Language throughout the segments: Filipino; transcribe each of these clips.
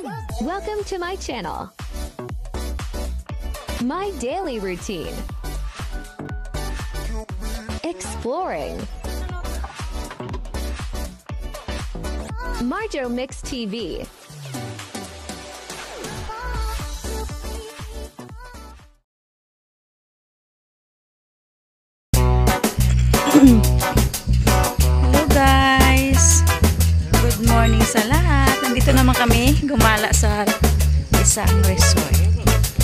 Welcome to my channel. My daily routine. Exploring. Marjo Mix TV. Hello guys! Good morning sa lahat. Nandito naman kami gumala sa isang resort.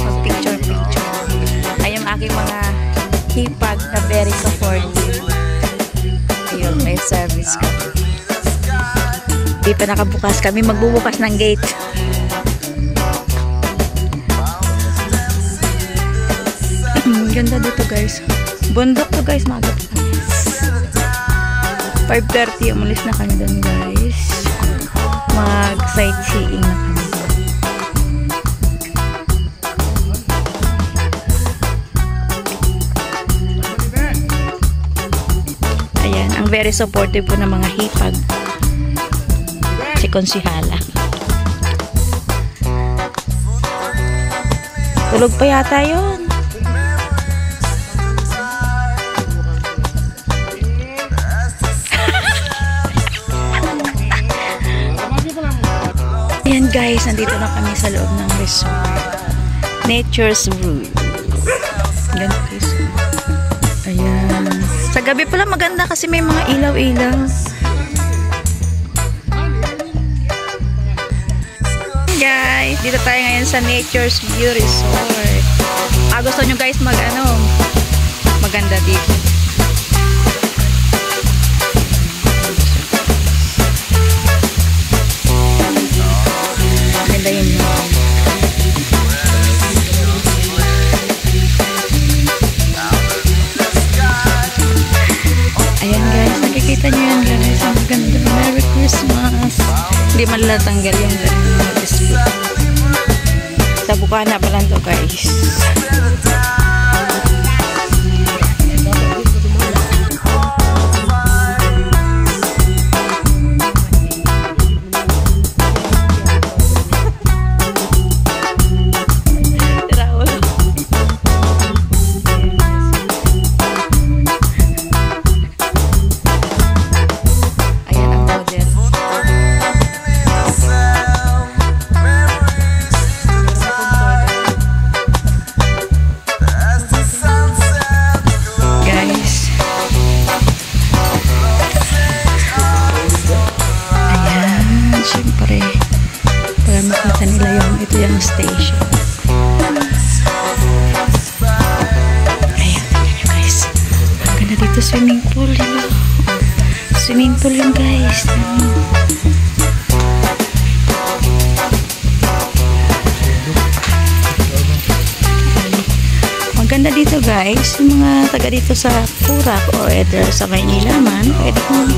Mag-picture-picture. Ay yung aking mga hipag na very supportive. Ayun, may service kami. Di pa nakabukas kami. Magbubukas ng gate. Ganda dito guys. Bundok to guys. Maga pa kami. 5:30 umalis na kami doon guys. Mag-sightseeing na kami. Ayan, ang very supportive po ng mga hipag. Si Konsihala. Tulog pa yata yun. Ayan guys, nandito na kami sa loob ng resort. Nature's Room. Ayan guys. Ayan. Sa gabi pala maganda kasi may mga ilaw-ilaw. Guys, dito tayo ngayon sa Nature's View Resort. Gusto nyo guys maganda dito. Maganda yun. Ayan guys, nakikita nyo yan guys. Ang ganda. Merry Christmas. Hindi man latanggal yung display. Sa Bukana pa lang to guys. Siyempre, para makita nila ito yung station. Ayan, tignan nyo guys. Ang ganda dito, swimming pool. Swimming pool yun guys. Maganda dito guys. Yung mga taga dito sa Purak or either sa Maynila man, pwede kong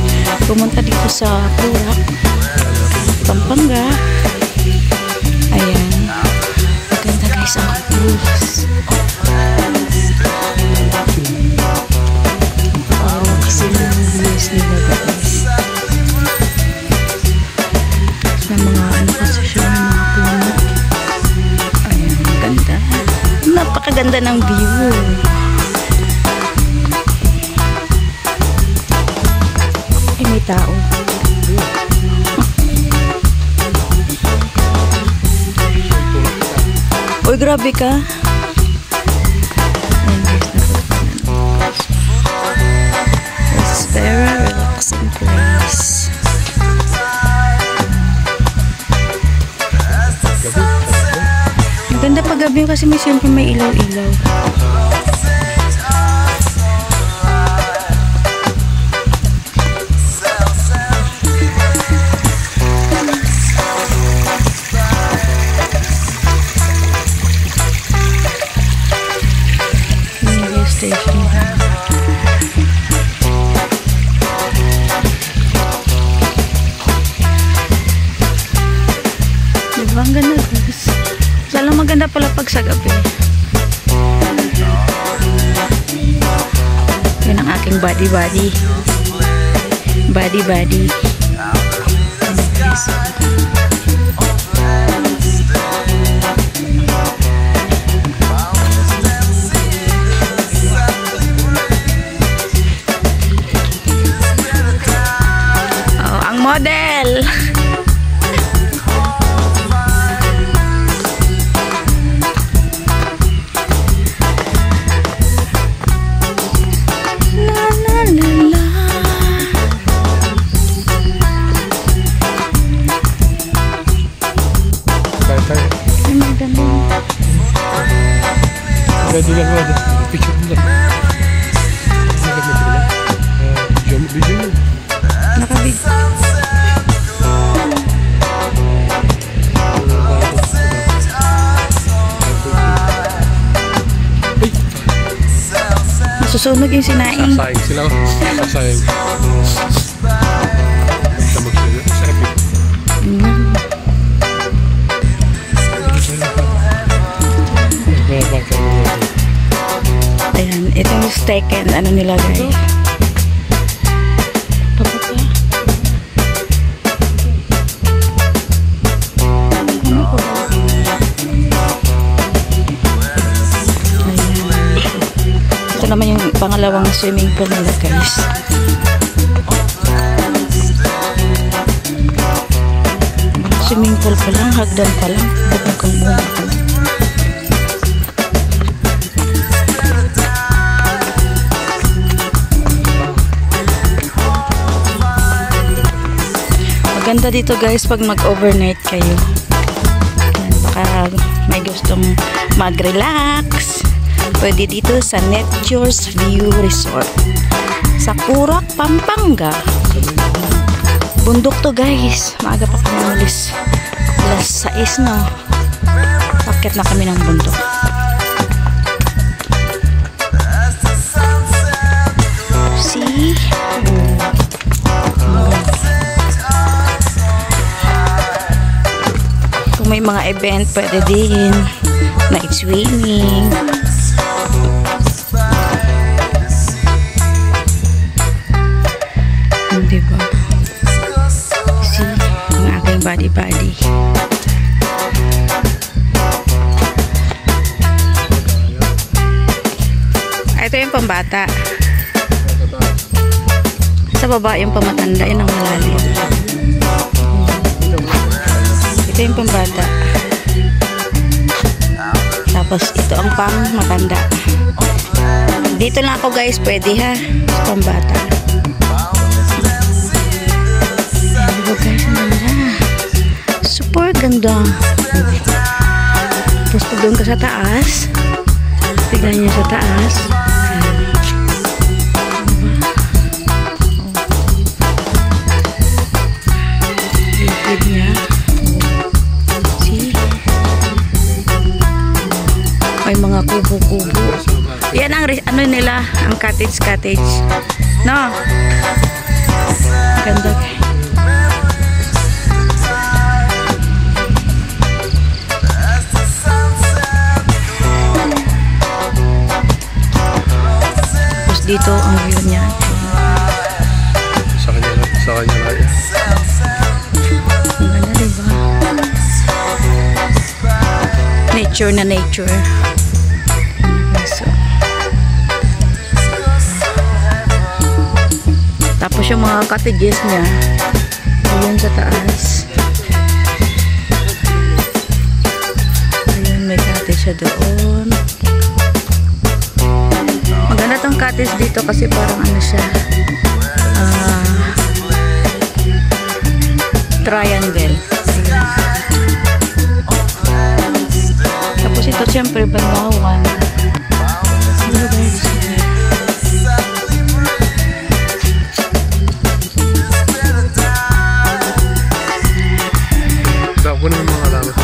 pumunta dito sa Purak, Pampanga. Ayan. Maganda guys ang views. Kasi yung views nila guys. May mga kasi siya, may mga puno. Ayan, maganda. Napakaganda ng view. May tao. Uy, grabe ka. It's very relaxing place. Maganda pag gabi kasi siyempre may ilaw-ilaw. Station. Diba ang ganda guys? Salang maganda pala pag sa gabi. Yan ang aking body. Body. Ayan guys. Pwede lang ako. Picture mo lang. Video mo. Nakabig. Susunog yung sinaing. Sasayang sila. Sasayang. Samag sila. Sarap yun. Ayan, ito yung second ano nila guys. Pababa. Ano po? Ayan. Ito naman yung pangalawang swimming pool nila guys. Swimming pool pa lang, hagdan pa lang. Bukang bunga pa lang. Maganda dito guys pag mag-overnight kayo. Yan, baka may gustong mag-relax. Pwede dito sa Nature's View Resort sa Curak, Pampanga. Bundok to guys. Maaga pa kami umalis. Alas 6 na. Pakit na kami ng bundok. See? Kung may mga event, pwede din. Night swimming. Diba? See? Ang aking body-body. Ito yung pambata. Sa baba yung pamatanda. Yun ang malalim. Ito yung pambata. Tapos ito ang pang matanda. Dito lang ako guys. Pwede ha. Sa pambata. Diba guys? Ang ganda. Super ganda. Tapos pag doon ka sa taas. Tignan nyo sa taas. Likid niya. See? May mga kubo-kubo. Yan ang ano nila, ang cottage. No? Ganda. Tapos dito ang view niya. Sa kanya lang. Ang ganda, diba? Nature na nature. So, tapos yung mga cottages niya ayun sa taas. Ayun, may cottage siya doon. Maganda tong cottage dito kasi parang ano siya, triangle. Tapos ito syempre banlawan. Ako na yung mga alamat.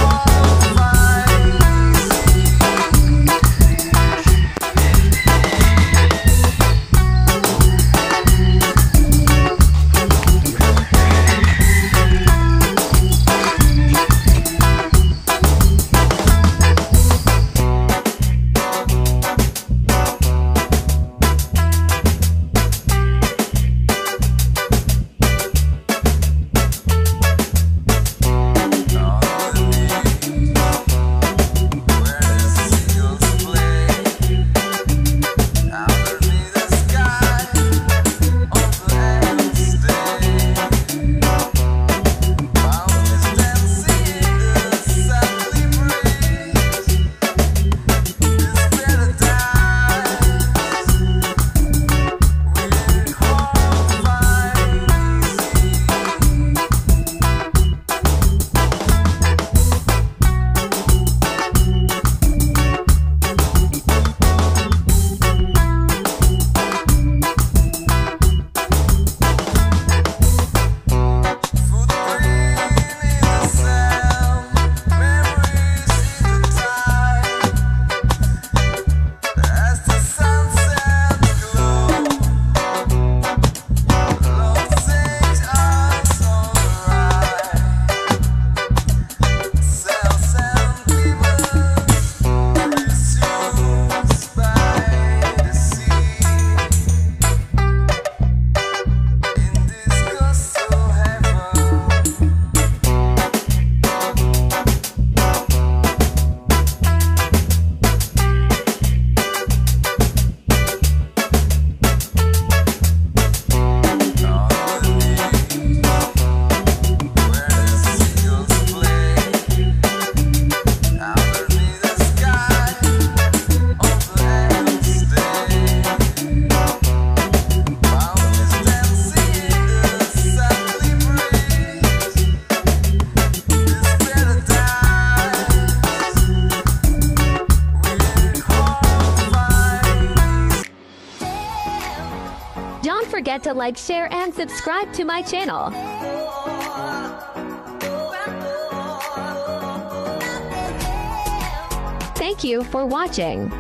forget to like, share, and subscribe to my channel. Thank you for watching.